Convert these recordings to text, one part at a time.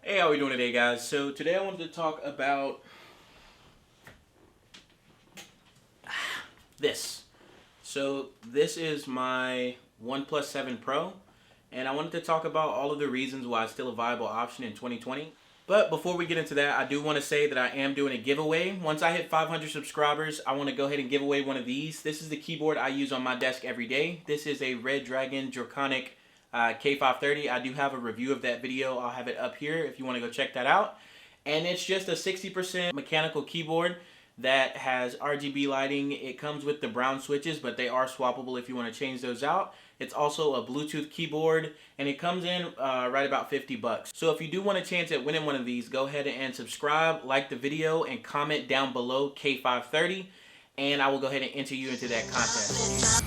Hey, how are we doing today, guys? So today I wanted to talk about this. So this is my OnePlus 7 Pro, and I wanted to talk about all of the reasons why it's still a viable option in 2020. But before we get into that, I do want to say that I am doing a giveaway. Once I hit 500 subscribers, I want to go ahead and give away one of these. This is the keyboard I use on my desk every day. This is a Red Dragon Draconic K530. I do have a review of that video. I'll have it up here if you want to go check that out. And it's just a 60% mechanical keyboard that has RGB lighting. It comes with the brown switches, but they are swappable if you want to change those out. It's also a Bluetooth keyboard, and it comes in right about 50 bucks. So if you do want a chance at winning one of these, go ahead and subscribe, like the video, and comment down below K530, and I will go ahead and enter you into that contest.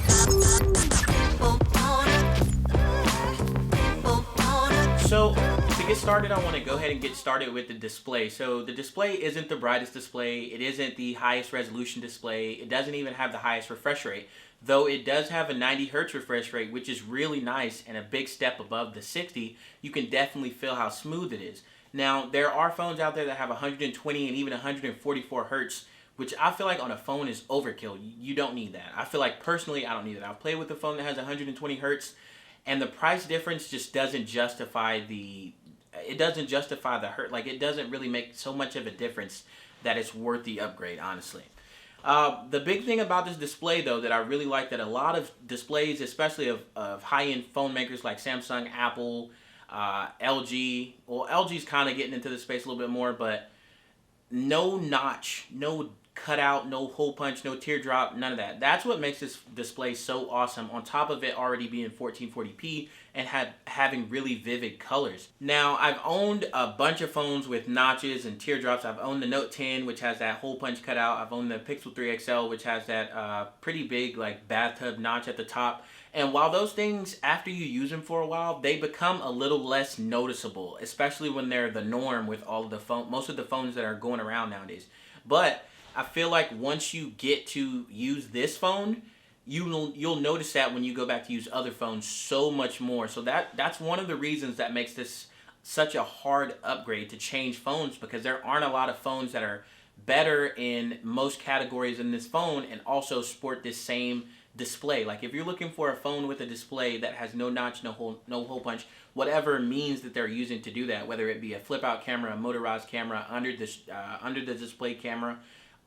So to get started, I want to go ahead and get started with the display. So the display isn't the brightest display. It isn't the highest resolution display. It doesn't even have the highest refresh rate, though it does have a 90 hertz refresh rate, which is really nice and a big step above the 60. You can definitely feel how smooth it is. Now, there are phones out there that have 120 and even 144 hertz, which I feel like on a phone is overkill. You don't need that. I feel like personally, I don't need that. I've played with a phone that has 120 hertz, and the price difference just doesn't justify the hurt. Like, it doesn't really make so much of a difference that it's worth the upgrade, honestly. The big thing about this display, though, that I really like, that a lot of displays, especially of high-end phone makers like Samsung, Apple, LG, well, LG's kind of getting into the space a little bit more, but no notch, no cutout, no hole punch, no teardrop, none of that. That's what makes this display so awesome, on top of it already being 1440p and having really vivid colors. Now, I've owned a bunch of phones with notches and teardrops. I've owned the Note 10, which has that hole punch cutout. I've owned the Pixel 3 XL, which has that pretty big like bathtub notch at the top. And while those things, after you use them for a while, they become a little less noticeable, especially when they're the norm with all of the most of the phones that are going around nowadays. But I feel like once you get to use this phone, you'll notice that when you go back to use other phones so much more. So that's one of the reasons that makes this such a hard upgrade to change phones, because there aren't a lot of phones that are better in most categories in this phone and also sport this same display. Like, if you're looking for a phone with a display that has no notch, no hole punch, whatever means that they're using to do that, whether it be a flip out camera, a motorized camera, under the display camera,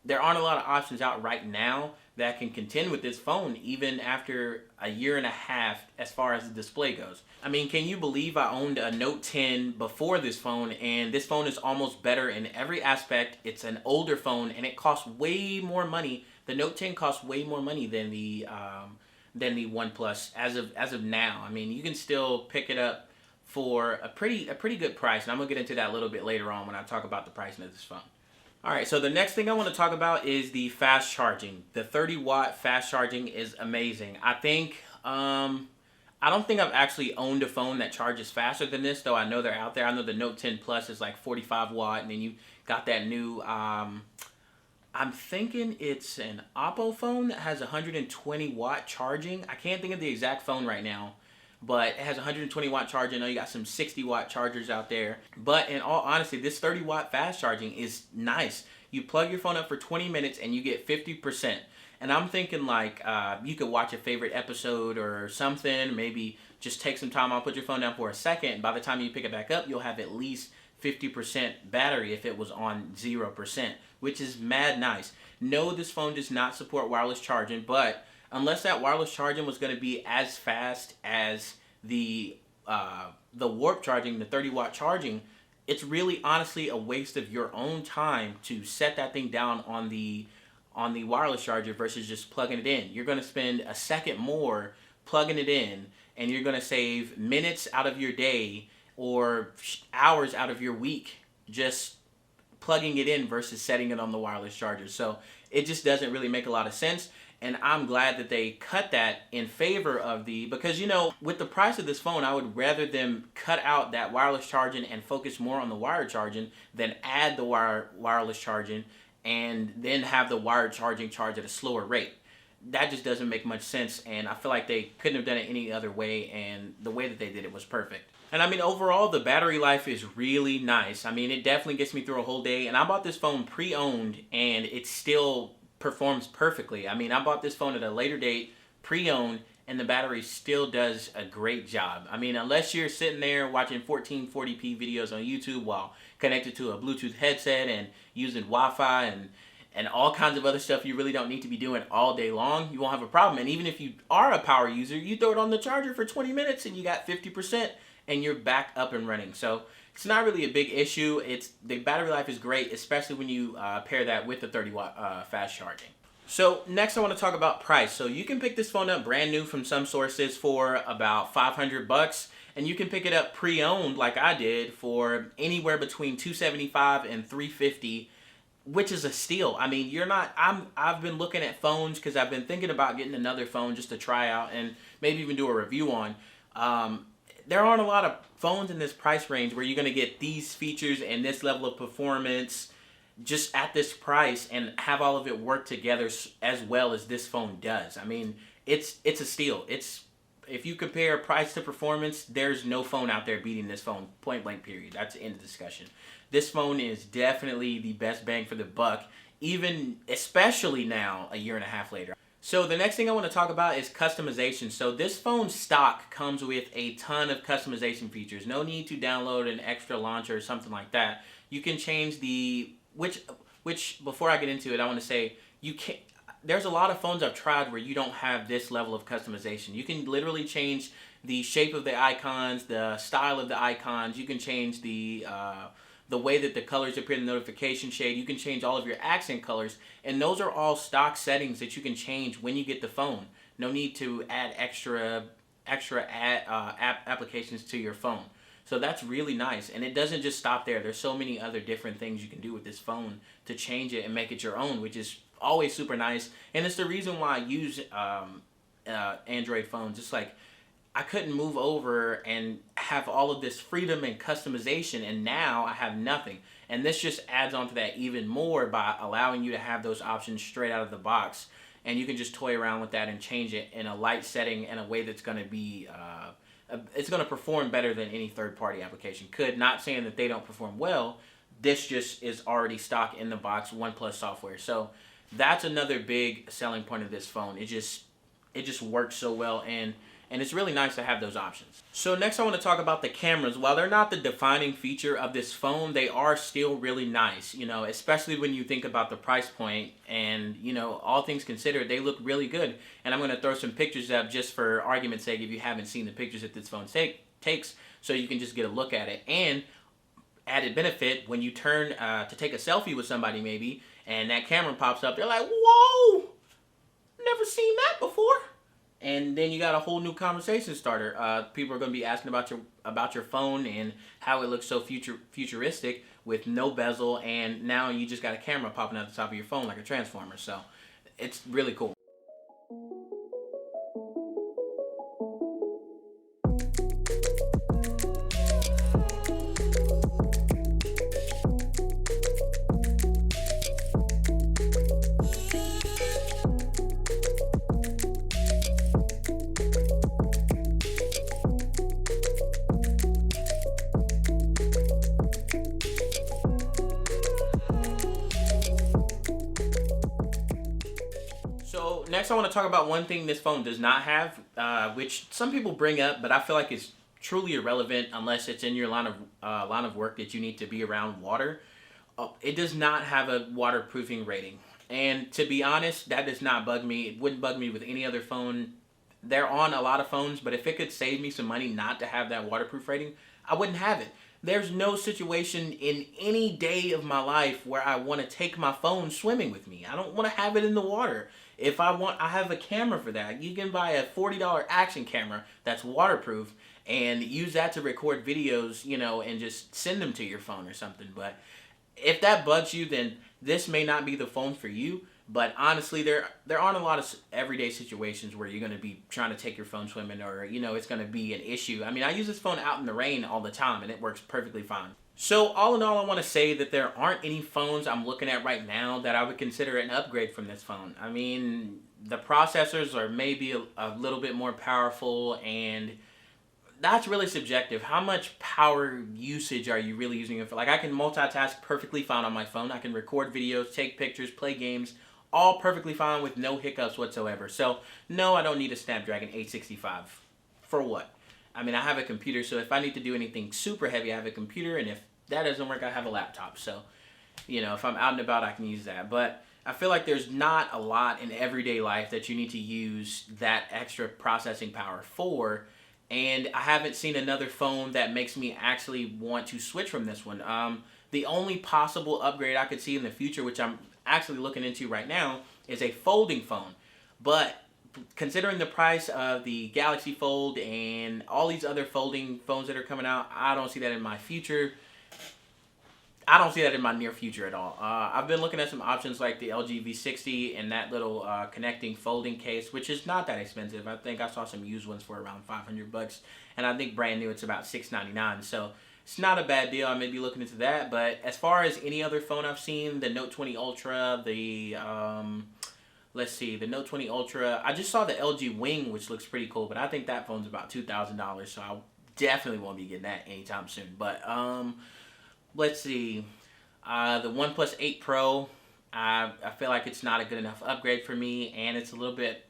there aren't a lot of options out right now that can contend with this phone, even after a year and a half as far as the display goes. I mean, can you believe I owned a Note 10 before this phone, and this phone is almost better in every aspect? It's an older phone, and it costs way more money. The Note 10 costs way more money than the OnePlus as of now. I mean, you can still pick it up for a pretty good price, and I'm gonna get into that a little bit later on when I talk about the pricing of this phone. Alright, so the next thing I want to talk about is the fast charging. The 30-watt fast charging is amazing. I don't think I've actually owned a phone that charges faster than this, though I know they're out there. I know the Note 10 Plus is like 45 watt, and then you got that new, I'm thinking it's an Oppo phone that has 120 watt charging. I can't think of the exact phone right now, but it has 120 watt charging. I know you got some 60 watt chargers out there. But in all honesty, this 30 watt fast charging is nice. You plug your phone up for 20 minutes and you get 50%. And I'm thinking, like, you could watch a favorite episode or something, maybe just take some time out, put your phone down for a second, and by the time you pick it back up, you'll have at least 50% battery if it was on 0%, which is mad nice. No, this phone does not support wireless charging, but unless that wireless charging was going to be as fast as the warp charging, the 30 watt charging, it's really honestly a waste of your own time to set that thing down on the wireless charger versus just plugging it in. You're going to spend a second more plugging it in, and you're going to save minutes out of your day or hours out of your week just plugging it in versus setting it on the wireless charger. So it just doesn't really make a lot of sense. And I'm glad that they cut that in favor of because, you know, with the price of this phone, I would rather them cut out that wireless charging and focus more on the wired charging than add the wireless charging and then have the wired charging charge at a slower rate. That just doesn't make much sense, and I feel like they couldn't have done it any other way, and the way that they did it was perfect. And I mean, overall, the battery life is really nice. I mean, it definitely gets me through a whole day. And I bought this phone pre-owned, and it still performs perfectly. I mean, I bought this phone at a later date, pre-owned, and the battery still does a great job. I mean, unless you're sitting there watching 1440p videos on YouTube while connected to a Bluetooth headset and using Wi-Fi and all kinds of other stuff you really don't need to be doing all day long, you won't have a problem. And even if you are a power user, you throw it on the charger for 20 minutes and you got 50% and you're back up and running. So it's not really a big issue. The battery life is great, especially when you pair that with the 30-watt fast charging. So next I want to talk about price. So you can pick this phone up brand new from some sources for about $500, and you can pick it up pre-owned like I did for anywhere between $275 and $350, which is a steal. I mean, I've been looking at phones because I've been thinking about getting another phone just to try out and maybe even do a review on. There aren't a lot of phones in this price range where you're going to get these features and this level of performance just at this price and have all of it work together as well as this phone does. I mean, it's a steal. If you compare price to performance, there's no phone out there beating this phone, point blank period. That's the end of the discussion. This phone is definitely the best bang for the buck, especially now, a year and a half later. So the next thing I want to talk about is customization. So this phone stock comes with a ton of customization features. No need to download an extra launcher or something like that. You can change which before I get into it, I want to say there's a lot of phones I've tried where you don't have this level of customization. You can literally change the shape of the icons, the style of the icons. You can change the way that the colors appear in the notification shade. You can change all of your accent colors, and those are all stock settings that you can change when you get the phone. No need to add extra applications to your phone. So that's really nice, and it doesn't just stop there. There's so many other different things you can do with this phone to change it and make it your own, which is always super nice. And it's the reason why I use Android phones. It's like I couldn't move over and have all of this freedom and customization, and now I have nothing. And this just adds on to that even more by allowing you to have those options straight out of the box, and you can just toy around with that and change it in a light setting in a way that's going to be it's going to perform better than any third-party application could. Not saying that they don't perform well. This just is already stock in the box OnePlus software. So that's another big selling point of this phone. It just works so well, and it's really nice to have those options. So next I want to talk about the cameras. While they're not the defining feature of this phone, they are still really nice, especially when you think about the price point, and all things considered, they look really good. And I'm going to throw some pictures up just for argument's sake if you haven't seen the pictures that this phone takes, so you can just get a look at it. And added benefit, when you turn to take a selfie with somebody maybe, and that camera pops up, they're like, whoa, never seen that before. And then you got a whole new conversation starter. People are going to be asking about your phone and how it looks so futuristic with no bezel, and now you just got a camera popping out the top of your phone like a transformer. So it's really cool. So next I want to talk about one thing this phone does not have, which some people bring up, but I feel like it's truly irrelevant unless it's in your line of work that you need to be around water. It does not have a waterproofing rating. And to be honest, that does not bug me. It wouldn't bug me with any other phone. They're on a lot of phones, but if it could save me some money not to have that waterproof rating, I wouldn't have it. There's no situation in any day of my life where I want to take my phone swimming with me. I don't want to have it in the water. If I want, I have a camera for that. You can buy a $40 action camera that's waterproof and use that to record videos, and just send them to your phone or something. But if that bugs you, then this may not be the phone for you. But honestly, there aren't a lot of everyday situations where you're going to be trying to take your phone swimming, or it's going to be an issue. I mean, I use this phone out in the rain all the time, and it works perfectly fine. So all in all, I want to say that there aren't any phones I'm looking at right now that I would consider an upgrade from this phone. I mean, the processors are maybe a little bit more powerful, and that's really subjective. How much power usage are you really using it for? Like, I can multitask perfectly fine on my phone. I can record videos, take pictures, play games, all perfectly fine with no hiccups whatsoever. So, no, I don't need a Snapdragon 865. For what? I mean, I have a computer, so if I need to do anything super heavy, I have a computer, and if that doesn't work, I have a laptop. So, you know, if I'm out and about, I can use that. But I feel like there's not a lot in everyday life that you need to use that extra processing power for. And I haven't seen another phone that makes me actually want to switch from this one. The only possible upgrade I could see in the future, which I'm actually looking into right now, is a folding phone. But considering the price of the Galaxy Fold and all these other folding phones that are coming out, I don't see that in my future. I don't see that in my near future at all. I've been looking at some options like the LG V60 and that little connecting folding case, which is not that expensive. I think I saw some used ones for around $500, and I think brand new it's about $699. So it's not a bad deal. I may be looking into that. But as far as any other phone I've seen, the Note 20 Ultra, the let's see, the Note 20 Ultra. I just saw the LG Wing, which looks pretty cool, but I think that phone's about $2,000, so I definitely won't be getting that anytime soon. But let's see, the OnePlus 8 Pro, I feel like it's not a good enough upgrade for me, and it's a little bit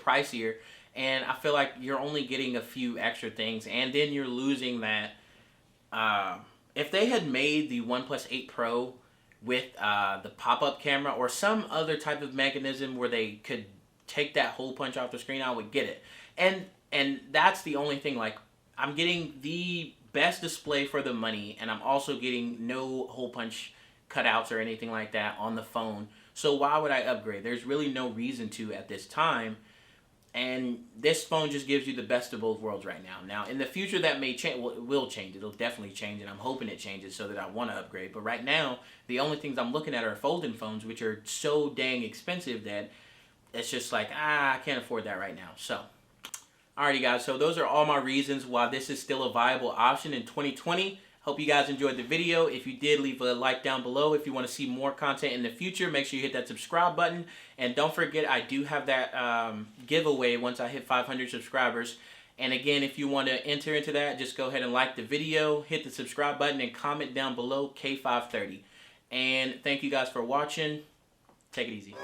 pricier, and I feel like you're only getting a few extra things, and then you're losing that. If they had made the OnePlus 8 Pro with the pop-up camera or some other type of mechanism where they could take that hole punch off the screen, I would get it. And that's the only thing. Like, I'm getting the best display for the money, and I'm also getting no hole punch cutouts or anything like that on the phone. So why would I upgrade? There's really no reason to at this time. And this phone just gives you the best of both worlds right now. Now, in the future, that may change. Well, it will change. It'll definitely change, and I'm hoping it changes so that I want to upgrade. But right now, the only things I'm looking at are folding phones, which are so dang expensive that it's just like, I can't afford that right now. So, alrighty, guys. So those are all my reasons why this is still a viable option in 2020. Hope you guys enjoyed the video. If you did, leave a like down below. If you want to see more content in the future, make sure you hit that subscribe button. And don't forget, I do have that giveaway once I hit 500 subscribers. And again, if you want to enter into that, just go ahead and like the video, hit the subscribe button, and comment down below K530. And thank you guys for watching. Take it easy.